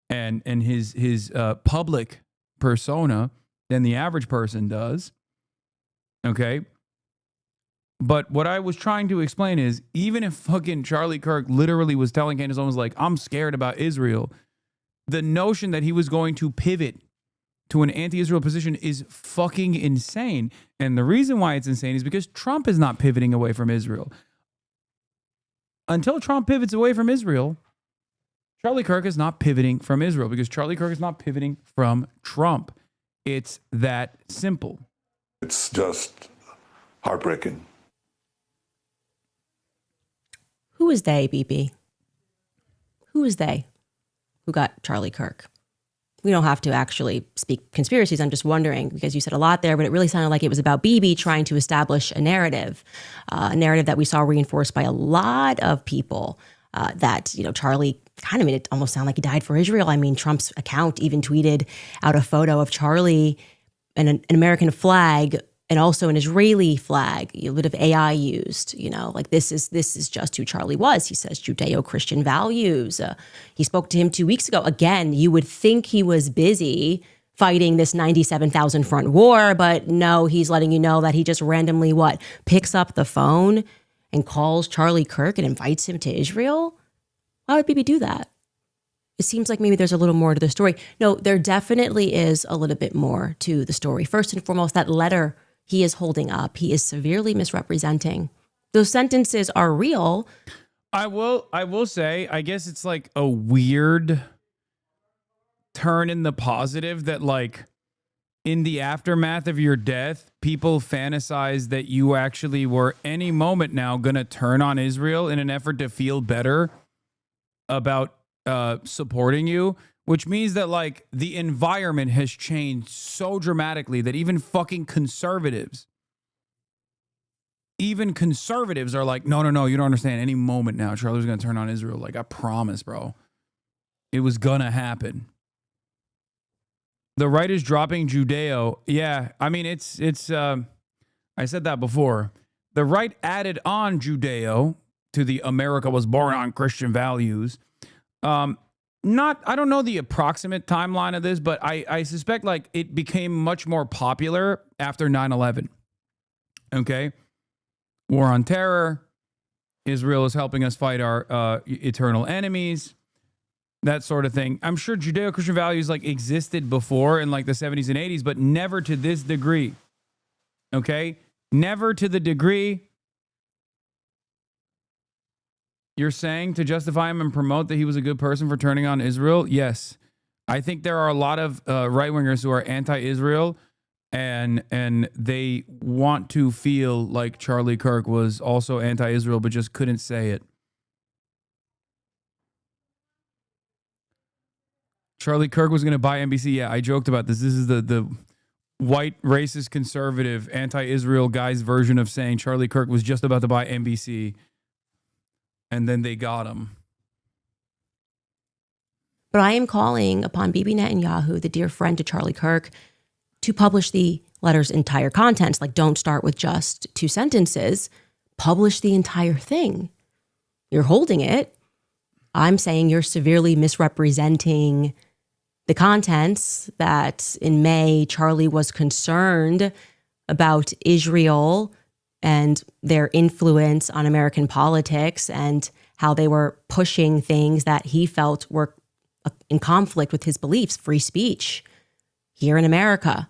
and his public persona than the average person does. Okay. But what I was trying to explain is, even if fucking Charlie Kirk literally was telling Candace Owens, like, I'm scared about Israel, the notion that he was going to pivot to an anti-Israel position is fucking insane. And the reason why it's insane is because Trump is not pivoting away from Israel. Until Trump pivots away from Israel, Charlie Kirk is not pivoting from Israel, because Charlie Kirk is not pivoting from Trump. It's that simple. It's just heartbreaking. Who is they, BP? Who is they who got Charlie Kirk? We don't have to actually speak conspiracies. I'm just wondering, because you said a lot there, but it really sounded like it was about Bibi trying to establish a narrative that we saw reinforced by a lot of people that, Charlie kind of made it almost sound like he died for Israel. I mean, Trump's account even tweeted out a photo of Charlie and an American flag and also an Israeli flag, a bit of AI used, like this is just who Charlie was. He says Judeo-Christian values. He spoke to him 2 weeks ago. Again, you would think he was busy fighting this 97,000 front war, but no, he's letting you know that he just randomly picks up the phone and calls Charlie Kirk and invites him to Israel. Why would Bibi do that? It seems like maybe there's a little more to the story. No, there definitely is a little bit more to the story. First and foremost, that letter he is holding up, he is severely misrepresenting. Those sentences are real. I will say, I guess it's like a weird turn in the positive that like in the aftermath of your death, people fantasize that you actually were any moment now going to turn on Israel in an effort to feel better about supporting you, which means that like the environment has changed so dramatically that even conservatives are like, no, you don't understand. Any moment now, Charlie's going to turn on Israel. Like, I promise, bro. It was going to happen. The right is dropping Judeo. Yeah, I mean, it's I said that before. The right added on Judeo to the America was born on Christian values. I don't know the approximate timeline of this, but I suspect like it became much more popular after 9/11. Okay. War on terror. Israel is helping us fight our eternal enemies. That sort of thing. I'm sure Judeo-Christian values like existed before in like the 70s and 80s, but never to this degree. Okay. Never to the degree. You're saying to justify him and promote that he was a good person for turning on Israel? Yes. I think there are a lot of right-wingers who are anti-Israel and they want to feel like Charlie Kirk was also anti-Israel but just couldn't say it. Charlie Kirk was going to buy NBC. Yeah, I joked about this. This is the white, racist, conservative, anti-Israel guy's version of saying Charlie Kirk was just about to buy NBC. And then they got him. But I am calling upon Bibi Netanyahu, the dear friend to Charlie Kirk, to publish the letter's entire contents. Like, don't start with just 2 sentences. Publish the entire thing. You're holding it. I'm saying you're severely misrepresenting the contents that in May, Charlie was concerned about Israel and their influence on American politics and how they were pushing things that he felt were in conflict with his beliefs, free speech here in America.